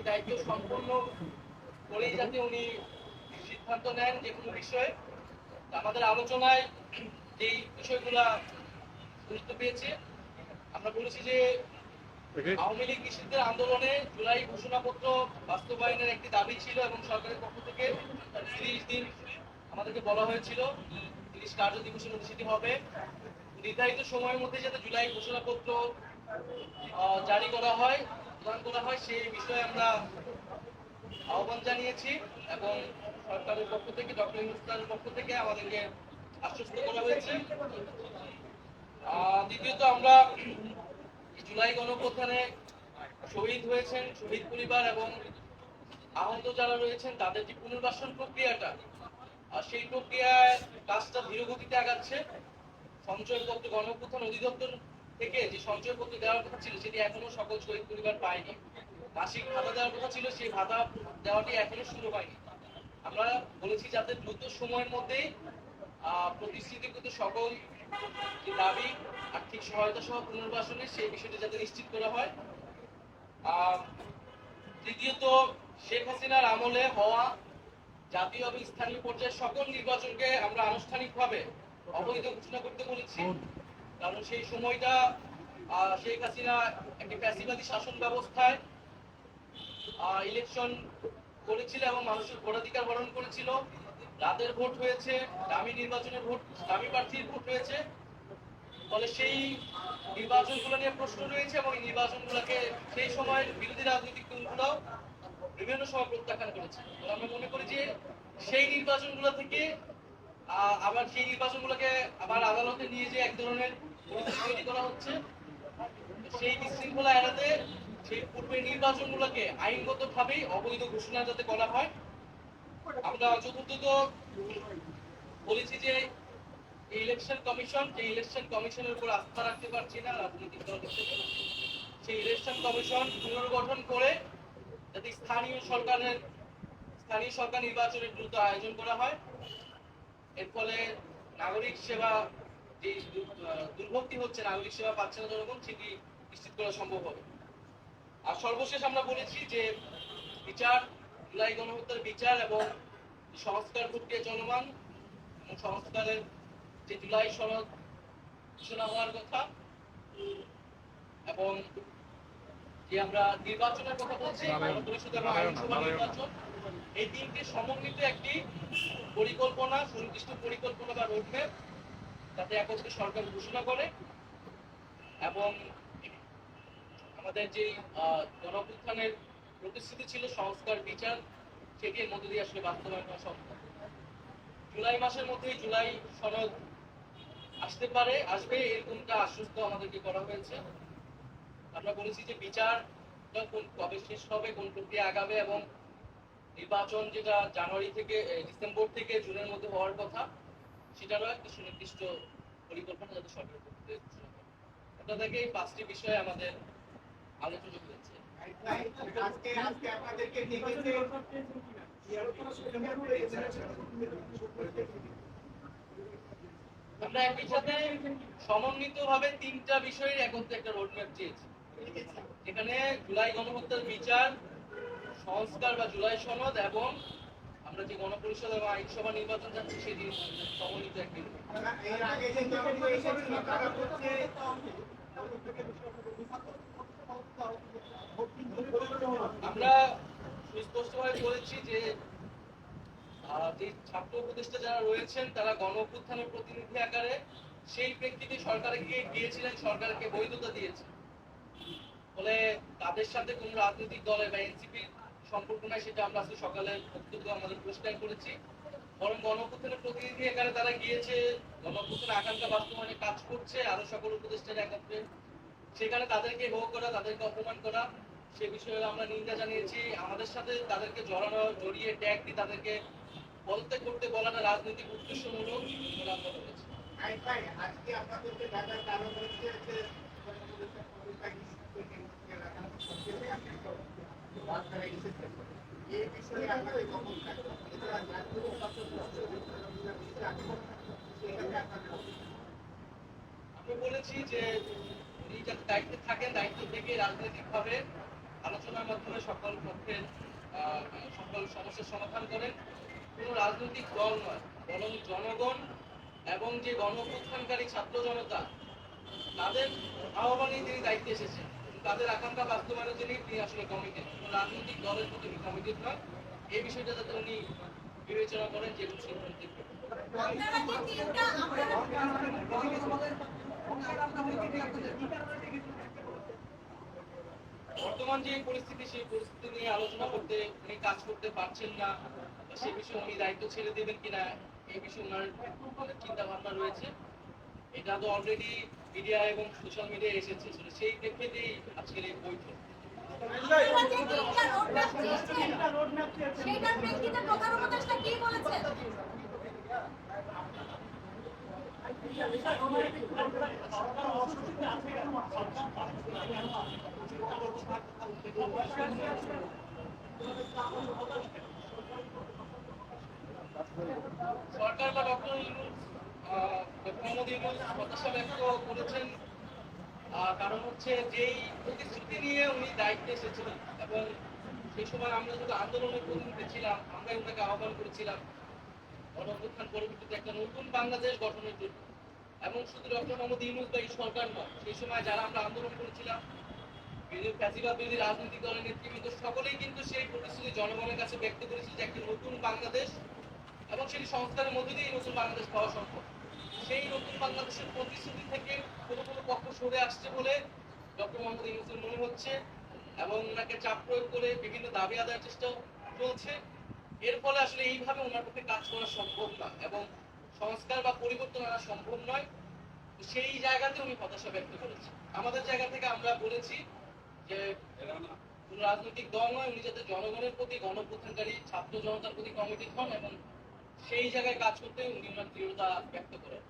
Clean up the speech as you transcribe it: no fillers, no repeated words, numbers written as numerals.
দায়িত্ব সম্পূর্ণ করেই যাতে উনি সিদ্ধান্ত নেন যে কোনো বিষয়ে। আমাদের আলোচনায় যেই বিষয়গুলা গুরুত্ব পেয়েছে, আমরা বলেছি যে আওয়ামী লীগ নিষিদ্ধের আন্দোলনে জুলাই ঘোষণাপত্র বাস্তবায়নের একটি দাবি ছিল এবং সরকারের পক্ষ থেকে 30 দিন আমাদেরকে বলা হয়েছিল, 30 কার্য দিবসের মধ্যে সেটি হবে। নির্ধারিত সময়ের মধ্যে যাতে জুলাই ঘোষণাপত্র জারি করা হয়, প্রদান করা হয়, সেই বিষয়ে আমরা আহ্বান জানিয়েছি এবং সরকারের পক্ষ থেকে, ডক্টর ইউনূসের পক্ষ থেকে আমাদেরকে আশ্বস্ত করা হয়েছে। দ্বিতীয়ত, আমরা জুলাই গণঅভ্যুত্থানে শহীদ হয়েছেন, শহীদ পরিবার এবং আহত যারা রয়েছেন তাদের যে পুনর্বাসন প্রক্রিয়াটা, সেই প্রক্রিয়ায় কাজটা ধীরগতিতে আগাচ্ছে। সঞ্চয়পত্র গণঅভ্যুত্থান অধিদপ্তর থেকে যে সঞ্চয়পত্র দেওয়ার কথা ছিল সেটি এখনো সকল শহীদ পরিবার পায়নি। মাসিক ভাতা দেওয়ার কথা ছিল, সেই ভাতা দেওয়াটি এখনো শুরু হয়নি। আমরা বলেছি যাতে দ্রুত সময়ের মধ্যেই প্রতিশ্রুতিকৃত সকল যে দাবি, আর্থিক সহায়তা সহ পুনর্বাসনের সেই বিষয়টি যাতে নিশ্চিত করা হয়। তৃতীয়ত, শেখ হাসিনার আমলে হওয়া জাতীয় এবং স্থানীয় পর্যায়ে সকল নির্বাচনকে আমরা আনুষ্ঠানিকভাবে অবৈধ ঘোষণা করতে বলেছি। কারণ সেই সময়টা শেখ হাসিনা একটি ফ্যাসিবাদী শাসন ব্যবস্থায় ইলেকশন করেছিল এবং মানুষের ভোটাধিকার হরণ করেছিল। রাতের ভোট হয়েছে, দামি নির্বাচনের ভোট, দামি প্রার্থীর ভোট হয়েছে। ফলে সেই নির্বাচনগুলো নিয়ে প্রশ্ন রয়েছে এবং এই নির্বাচনগুলোকে সেই সময়ের বিরোধী রাজনৈতিক দলগুলোও বিভিন্ন সময় প্রত্যাখ্যান করেছে। আমরা মনে করি যে সেই নির্বাচনগুলো থেকে আবার সেই নির্বাচনগুলোকে আবার আদালতে নিয়ে যে এক ধরনের পরিস্থিতি তৈরি করা হচ্ছে, সেই বিশৃঙ্খলা এড়াতে সেই পূর্বের নির্বাচনগুলোকে আইনগতভাবেই অবৈধ ঘোষণা যাতে করা হয়। আমরা চতুর্থত বলেছি যে ইলেকশন কমিশন, যে ইলেকশন কমিশনের উপর আস্থা রাখতে পারছি না রাজনৈতিক দল হিসেবে, সেই ইলেকশন কমিশন পুনর্গঠন করে যাতে স্থানীয় সরকার নির্বাচনের দ্রুত আয়োজন করা হয়। এর ফলে নাগরিক সেবা যে দুর্ভোগটি হচ্ছে, নাগরিক সেবা পাচ্ছে না জনগণ, সেটি নিশ্চিত করা সম্ভব হবে। আর সর্বশেষ আমরা বলেছি যে বিচার, জুলাই গণহত্যার বিচার এবং সংস্কার প্রক্রিয়া চলমান এবং সংস্কারের যে জুলাই সনদ ঘোষণা হওয়ার কথা এবং যে আমরা নির্বাচনের কথা বলছি, গণপরিষদ এবং আইনসভা নির্বাচন, এই তিনটি সমন্বিত একটি পরিকল্পনা, সুনির্দিষ্ট পরিকল্পনা বা রোডম্যাপ যাতে একত্রে সরকার ঘোষণা করে এবং আমাদের যে গণঅভ্যুত্থানের প্রতিশ্রুতি ছিল সংস্কার, বিচার, সেটির মধ্যে দিয়ে আসলে বাস্তবায়ন করা সম্ভব। জুলাই মাসের মধ্যেই জুলাই সনদ আসতে পারে, আসবে, এরকমটা আশ্বস্ত আমাদেরকে করা হয়েছে। আমরা বলেছি যে বিচার কবে শেষ হবে, কোন প্রক্রিয়া আগাবে এবং নির্বাচন যেটা জানুয়ারি থেকে ডিসেম্বর থেকে জুনের মধ্যে হওয়ার কথা, সেটারও একটা সুনির্দিষ্ট পরিকল্পনা যাতে সরকারের পক্ষ থেকে ঘোষণা করে। এটা থেকে এই 5টি বিষয়ে আমাদের আলোচনা হয়েছে। আমরা একই সাথে সমন্বিতভাবে 3টা বিষয়ের একত্রে একটা রোডম্যাপ চেয়েছি, যেখানে জুলাই গণহত্যার বিচার, সংস্কার বা জুলাই সনদ এবং আমরা যে গণপরিষদ এবং আইনসভা নির্বাচন যাচ্ছি সেটি সমন্বিত একটি। আমরা সুস্পষ্টভাবে বলেছি যে ছাত্র উপদেষ্টা যারা রয়েছেন তারা গণঅভ্যুত্থানের প্রতিনিধি আকারে সেই প্রেক্ষিতে সরকারকে গিয়েছিলেন, সরকারকে বৈধতা দিয়েছে। ফলে তাদের সাথে কোন রাজনৈতিক দলের বা এনসিপির সম্পর্ক নাই, সেটা আমরা আজকে সকালে বক্তব্য আমাদের পরিষ্কার করেছি। বরং গণঅভ্যুত্থানের প্রতিনিধি আকারে তারা গিয়েছে, গণঅভ্যুত্থানের আকাঙ্ক্ষা বাস্তবায়নে কাজ করছে আরো সকল উপদেষ্টার একত্রে। সেখানে তাদেরকে হোক করা, তাদেরকে অপমান করা, সে বিষয়ে আমরা নিন্দা জানিয়েছি। আমাদের সাথে তাদেরকে জড়িয়ে ট্যাগ দিয়ে তাদেরকে পদত্যাগ করতে বলাটা রাজনৈতিক উদ্দেশ্যমূলক বলে আমরা বলেছি। আমি বলেছি যে উনি যাতে দায়িত্বে থাকেন, দায়িত্ব থেকে রাজনৈতিকভাবে আলোচনার মাধ্যমে সকল পক্ষের সকল সমস্যার সমাধান করেন। কোনো রাজনৈতিক দল নয়, বরং জনগণ এবং যে গণঅভ্যুত্থানকারী ছাত্র জনতা তাদের আহ্বানে তিনি দায়িত্বে এসেছেন। তাদের আকাঙ্ক্ষা বাস্তবায়নের জন্যই তিনি আসলে কমিটেড। কোনো রাজনৈতিক দলের প্রতি কমিটেড নয়। এই বিষয়টা যাতে উনি বিবেচনা করেন যে সিদ্ধান্ত বর্তমান যে পরিস্থিতি, সেই পরিস্থিতি নিয়ে আলোচনা করতে উনি কাজ করতে পারছেন না, সে বিষয়ে উনি দায়িত্ব ছেড়ে দেবেন কিনা এই বিষয়ে ওনার চিন্তা ভাবনা রয়েছে। এটা তো অলরেডি মিডিয়া এবং সোশ্যাল মিডিয়ায় এসেছে, সেই প্রেক্ষিতেই আজকের এই বৈঠক। সরকার বা ডক্টর মোহাম্মদ ইউনূস হতাশা ব্যক্ত করেছেন, কারণ হচ্ছে যেই প্রতিশ্রুতি নিয়ে উনি দায়িত্বে এসেছিলেন এবং সেই সময় আমরা যদি আন্দোলনের প্রতিনিধি ছিলাম, আমরাই ওনাকে আহ্বান করেছিলাম গণঅভ্যুত্থান পরবর্তীতে একটা নতুন বাংলাদেশ গঠনের জন্য। এবং শুধু ডক্টর মোহাম্মদ ইউনূস বা এই সরকার নয়, সেই সময় যারা আমরা আন্দোলন করেছিলাম, ফ্যাসিবাদ বিরোধী রাজনৈতিক দলের নেতৃবৃন্দ সকলেই কিন্তু সেই প্রতিশ্রুতি জনগণের কাছে ব্যক্ত করেছিল যে একটি নতুন বাংলাদেশ এবং সেই সংস্কারের মধ্যে দিয়ে নতুন বাংলাদেশ পাওয়া সম্ভব। সেই নতুন বাংলাদেশের প্রতিশ্রুতি থেকে কোনো কোনো পক্ষ সরে আসছে বলে ডক্টর মোহাম্মদ ইউনূসের মনে হচ্ছে এবং ওনাকে চাপ প্রয়োগ করে বিভিন্ন দাবি আদায়ের চেষ্টা চলছে। এর ফলে আসলে এইভাবে ওনার পক্ষে কাজ করা সম্ভব না এবং সংস্কার বা পরিবর্তন আনা সম্ভব নয়। সেই জায়গাতে উনি হতাশা ব্যক্ত করেছে। আমাদের জায়গা থেকে আমরা বলেছি যে কোন রাজনৈতিক দল নয়, উনি যাতে জনগণের প্রতি, গণঅভ্যুত্থানকারী ছাত্র জনতার প্রতি কমিটেড হন এবং সেই জায়গায় কাজ করতে উনি ওনার দৃঢ়তা ব্যক্ত করেন।